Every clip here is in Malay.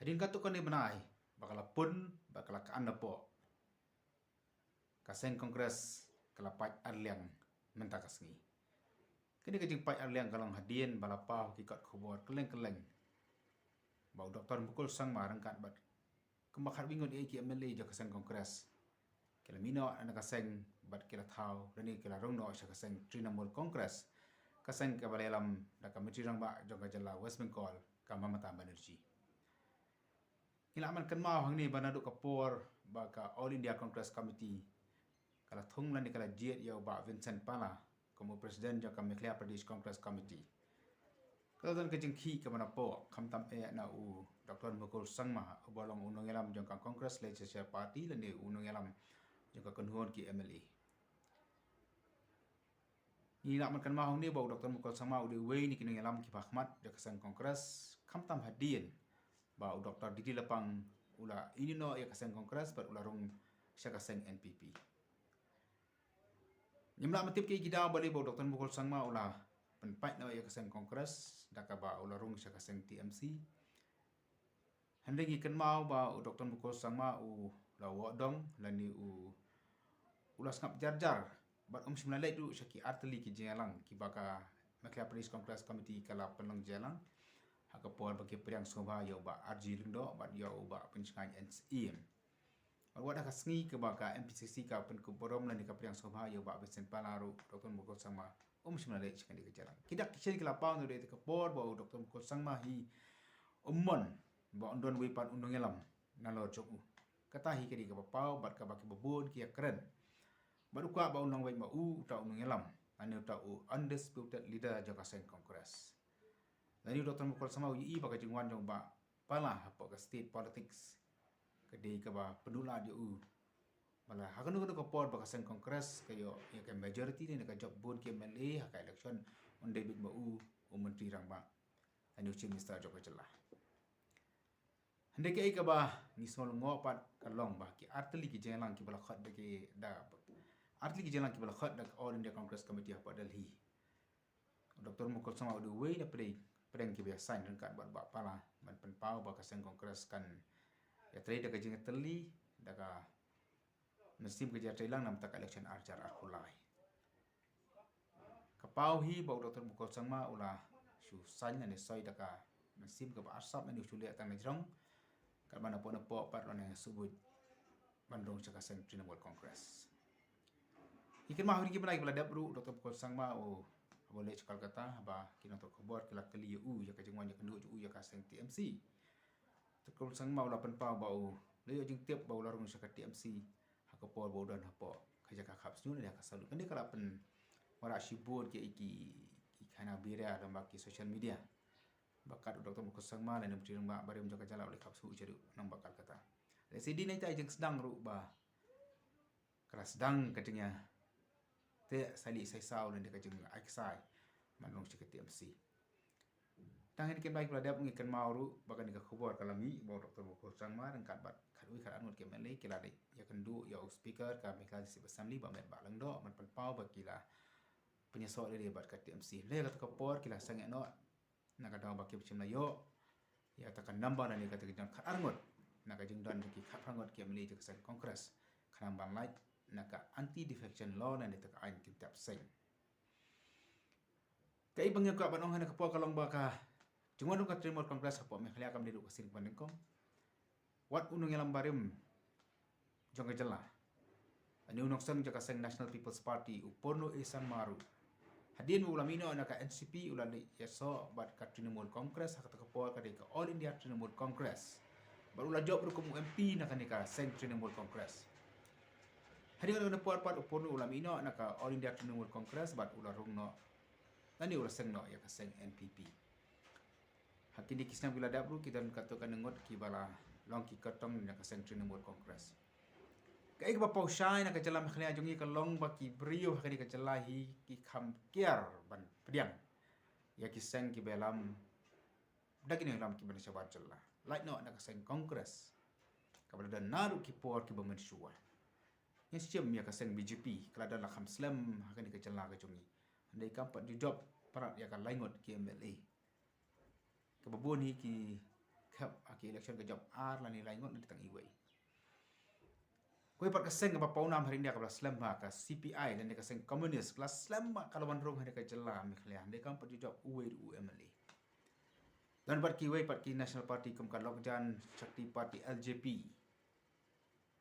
Hadin katukon ni benai bakala pun bakala kaan po kaseng kongres kalapat arliang mentakasngi. Kini kajing pai arliang kalong hadin balapau kikat kubor keleng bau doktor mukul sang marangkat bat kemakar bingon ki MLA jo kaseng kongres kila mino ana kaseng bat kila thau rani kila rongno sya kaseng Trinamool kongres kaseng kabalelam da kamiti rang ba jo jala West Bengal ka Mamata Banerjee. Kila man kan mau hang ni banadu kapor ba ka All India Congress Committee kala thunglan ni kala jiet yo ba Vincent Pala como presiden jo ka Madhya Pradesh Congress Committee. Kalau dan kejeng ki ke mana po kam tam na u Dr. Mukul Sangma bolong unong elam jong ka Congress Legislature Party lan ni unong elam jong ka kunhuon ki MLA. Ni nak man kan mau ni bau Dr. Mukul Sangma u de wei ni kinong elam ki Ahmad jo ka sang Congress kam tam hadien ba u Dr. Didi Lapang ula ini no ya ka sang Congress bat ula rong sya ka sang NPP. Nyamla matip ki gida bali bau Dr. Mukul Sangma ula penpat na ya kaseng kongres daka ba ularung sya kaseng TMC hendengi ken mau ba u Dr. Mukul Sangma u la wodong lani u ulas ngap jarjar bat simlalai du sya ki arteli ki jelang ki baka Madhya Pradesh Congress Committee kala penlang jelang hakapor bagi priang soba yo ba RG lindo bat yo ba pencengai NCM wadah kasngi ke baka MPCC ka pen kuborom lani ka priang soba yo ba Vincent Palaru Dr. Mukul Sangma simlalai chikan di kejaran. Kidak kisah di kelapau tu dia tekepor bau Dr. Mukul Sangma hi umon ba ondon wipan undong elam nalor joku. Kata hi kedi kapau bat ka baki bebun kia keren. Baru ka ba undong wai ba ta undong elam ane ta undisputed leader jaka sen kongres. Lani Dr. Mukul Sangma i baka jingwan jong ba pala apa ka state politics kedi ka ba pendula dia malah hakan nu kapor baka sen kongres kayo ya kan majority ni ka job bon ke MLA haka election on David ba menteri rang ba anu chief minister joko celah hande ke ka ba ni sol ngopat kalong ba ki artli ki jelang ki bala khat ke da artli ki jelang ki bala khat da All India Congress Committee apa Delhi Dr. Mukul Sangma udah way na pedeng ki biasa dan kat buat ba pala man penpau baka sen kongres kan ya trade da ka jeng teli da ka Mesim kerja telang nam tak election arjar arkulai. Kapau hi bau Dr. Mukul Sangma ulah su sanya ni soi daka mesim ke asap ni usuli atang nejrong kat mana pun po pat lane subut bandung caka sen Trinamool Congress. Ikan mah ni gimana kibala dabru Dr. Mukul Sangma boleh cakal kata ba kina to kebor kila kali ya ka jengwan ya kendu ya ka sen TMC. Dr. Mukul Sangma ulah penpau bau le jeng tiap bau larung caka TMC hakapor bodan hapo kaja ka khaps nu dia ka salu kan dia kala pen wara shibur ke iki kana bira dalam baki social media bakat Dr. Mukul Sangma dan menteri mbak bari menjaga jala oleh kapsu jadi nang bakal kata le sidi nai tai jeng sedang ru ba kala sedang katanya te sali sai sau dan dia kajeng aksai manung cik TMC tangan ke baik pula dia mengikan mauru bahkan ke kubur kalami bawa Dr. Mukul Sangma dan kat bat kadui kat anut ke MLA kila de ya kendu ya speaker ka Legislative Assembly ba met ba langdo man penpau ba kila penyesok dia bat kat TMC le kat kubur kila sange no nak ada ba ke macam yo ya takkan nambah dan kata kita kat anut nak jeng dan ki kat anut ke MLA ke sen kongres kana ban light nak anti defection law dan tak ain kitab seng kai bangya ka banong hana kapur kalong ba ka Cuma dong kat Trinamool Congress hapo mekhalia kam diduk kasir pandengkong. Wat unung elam barim jong jela. Ani unong sang jaka sang National People's Party uporno isan maru. Hadin ulamino anaka NCP ulali yaso bat kat Trinamool Congress hakata kapor ka ka All India Trinamool Congress. Baru la job rukum MP nakanika sang Trinamool Congress. Hadin ana puat uporno ulamino anaka All India Trinamool Congress bat ularung no. Nani ulaseng no ya ka sang NPP. Hakini kisna bila dabru kita katakan nengot ki bala long ki katong na ka Trinamool Congress. Kai ka pau shai na ka jala mkhlia jongi ka long ba ki brio hakani ka jala hi ki kham kiar ban pediang. Ya ki seng ki belam dagini lam ki ban sabar jala. Like no na ka seng Congress. Ka bala dan naru ki por ki bamen shuwa. Ya siam ya ka seng BJP kala dan la kham slam hakani ka jala ka jongi. Andai kampat di job parat ya ka laingot ki MLA. Kebabun hi ki khap aki election ke job ar la ni lai ngot ni tang iwei koi pat ka seng ka pau nam hari India ka slam ma ka CPI dan ka seng komunis kelas slam ma kalau wan rong hari ka jela mi khlian de kam pat job uwe u MLA dan pat ki wei pat ki National Party kum ka Lokjan Shakti Party LJP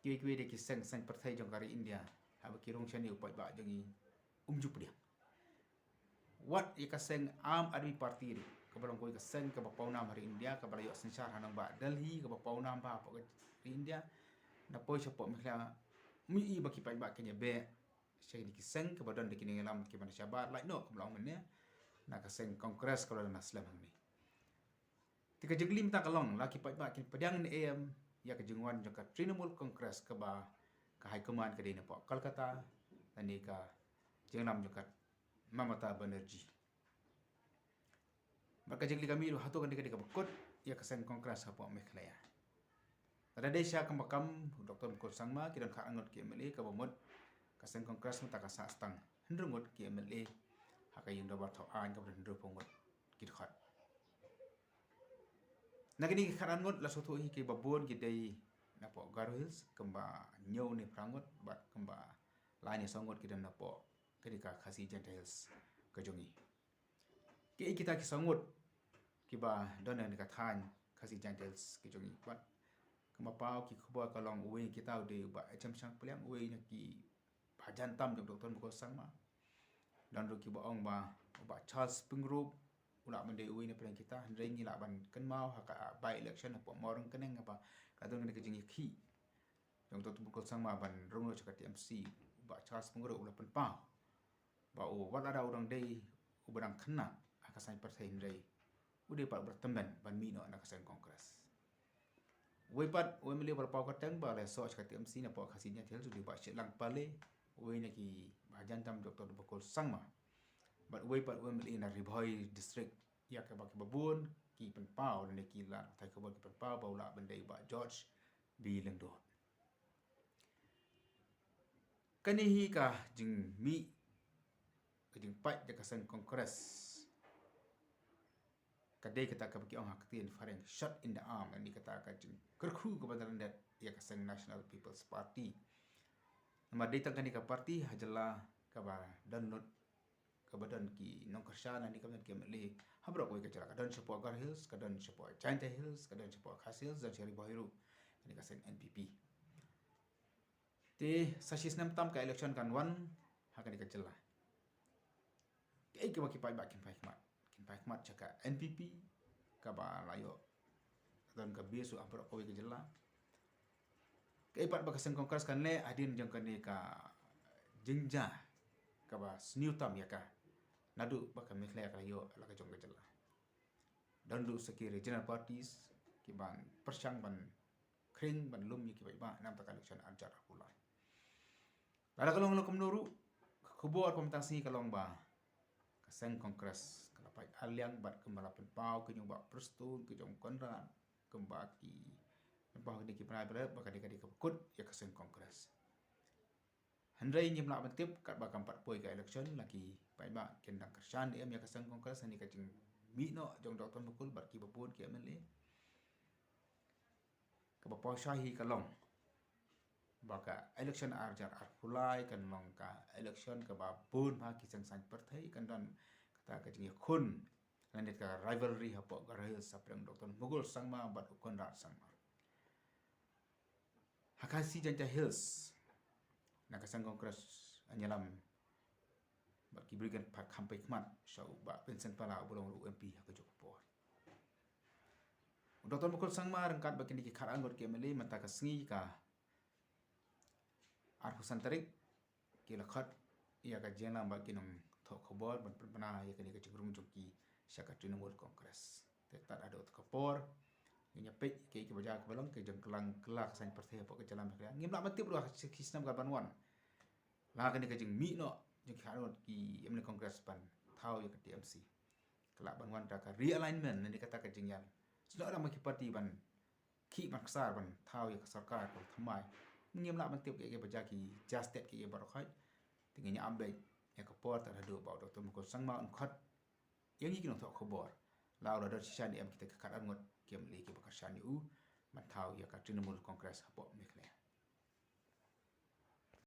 ki de ki seng seng partai jong kari India ha ki rong chani upai ba jongi umju pdia what ya ka seng Aam Aadmi Party de ka balong koi ka seng ka pau nam hari India ka balayo sensar hanang ba Delhi ka pau nam ba pa India na poi chapo mkhla mi I baki pai ba kenya be sei di kiseng ke badan de kini lam ke mana syabat like no ke belong ne na ka seng kongres kalau na slam ni tika jegli minta kalong laki pai ba kin padang ni am ya ke jengwan jaka Trinamool Congress ke ba ka high command ke dina po Kolkata ani ka jenglam jaka Mamata Banerjee maka jegli kami hatu kan dika bekot ya ke seng kongres apa mkhla ya ada desa ke makam Dr. Mukul Sangma kidan ka angot ki MLA ka bomot ka seng kongres mata ka sa stang hendrongot ki MLA haka yung dabar tau an ka hendro pongot ki khat nagini ki kharan ngot la soto hi ki babon ki dei na po Garhils kemba nyau ni prangot bat kemba lain songot kidan na po kedika khasi Gentiles ka jongi ki kita ki songot ki ba donan ka than khasi Gentiles ki jongi bat kemapau ki khubwa kalong uwe kita de ba jam sang peliang uwe na ki bajan tam jong Dr. Mukul Sangma dan ro ki ba ong ba Charles Pengrup ula mende uwe na peliang kita hendrai ni la ban kan mau haka by election apa morong keneng apa kadang ni kejing ki jong Dr. Mukul Sangma ban rong no cakap TMC ba Charles Pengrup ula pen pau ba o wala ada orang dei ubarang kena haka sai partai hendrai ude pa berteman ban mino na kasang kongres Wepat Wemili berpau katang ba le so kat MC na po khasinya tel su di ba lang pale we na ki bajan tam Dr. Mukul Sangma but wepat Wemili na Ribhoi district ya ka ba ki babun ki pen pau ne ki la thai ko ba ki pen pau ba ula bandai ba George B Lengdo kani hi ka jing mi ka jing pai de ka sang kongres kadai kata ka bagi orang haktin fareng shot in the arm ni kata ka jing kerkhu ke badalan dat ya ka sang National People's Party nama datang kan ka party hajala ka ba download ka badan ki nong kershana ni ka ki mele habro ko ka jala ka don support Garhils ka don support Giant Hills ka don support Khasils dan Cherry Bohiru ni ka sang NPP te sasis nam tam ka election kan wan hakan ka jala ke baki pai ba kin pai mat caka NPP ka ba layo dan ka bisu ampro ko ke jela ke pat ba kaseng kongres kan le adin jang kan ka jingja ka ba sniutam ya ka nadu ba ka mekle ka yo la ka jong ke jela dan du seki regional parties ki ban persang ban kring ban lum ki ba nam ta election ajar pula la kalong lo kumnuru khubor pemtasi kalong ba kaseng kongres pai aliang bat kembala pen pau ke nyong ba prestun ke jong konran kembaki pau ke ki prai berat ba ka di kut ya ka seng kongres handrai nyim la bentip kat ba kam pat poi ka election laki pai ba kendang kersan em ya ka seng kongres ni ka jing mi no jong Dr. Mukul bat ki babun ki MLA ka ba pau shahi ka long ba ka election arjar arkulai kan long ka election ka ba bun ba ki seng sang partai kan dan ta ka jing khun landet ka rivalry hapo Garhils saprang Dr. Mukul Sangma bat Konrad Sangma hakasi Giant Hills na kasang kongres anyalam bat ki berikan pat kampai khmat so ba pensen pala bulong UMP ha jok po Dr. Mukul Sangma rangkat bakin ki kharan got ki MLA mata ka sngi ka arhusan tarik ki lakhat ya ka jena ba kinong thok khobor ban pernah ya kani ka cigrum joki syaka Trinamool Congress tetat ada kapor nya pe ke ki baja ka balong ke jeng kelang kelak san partai apa ke jalan ka ngim la mati bro sistem ka banwan la kani ka jeng mi no jeng kharon ki MLA Congress ban thau ya ka TMC kelak banwan ta ka realignment ni kata ka jeng yan sudah orang ki parti ban ki maksar ban thau ya ka sarkar ko thamai ngim la mati ke baja ki justet ki barokhai tingnya ambe ya kapor tak ada bau Dr. Mukul Sangma khat yang iki no thok khobor lau da shan em kita kakat ngot kiem li ki bakar shan u matau ya ka Trinamool Congress hapo mekle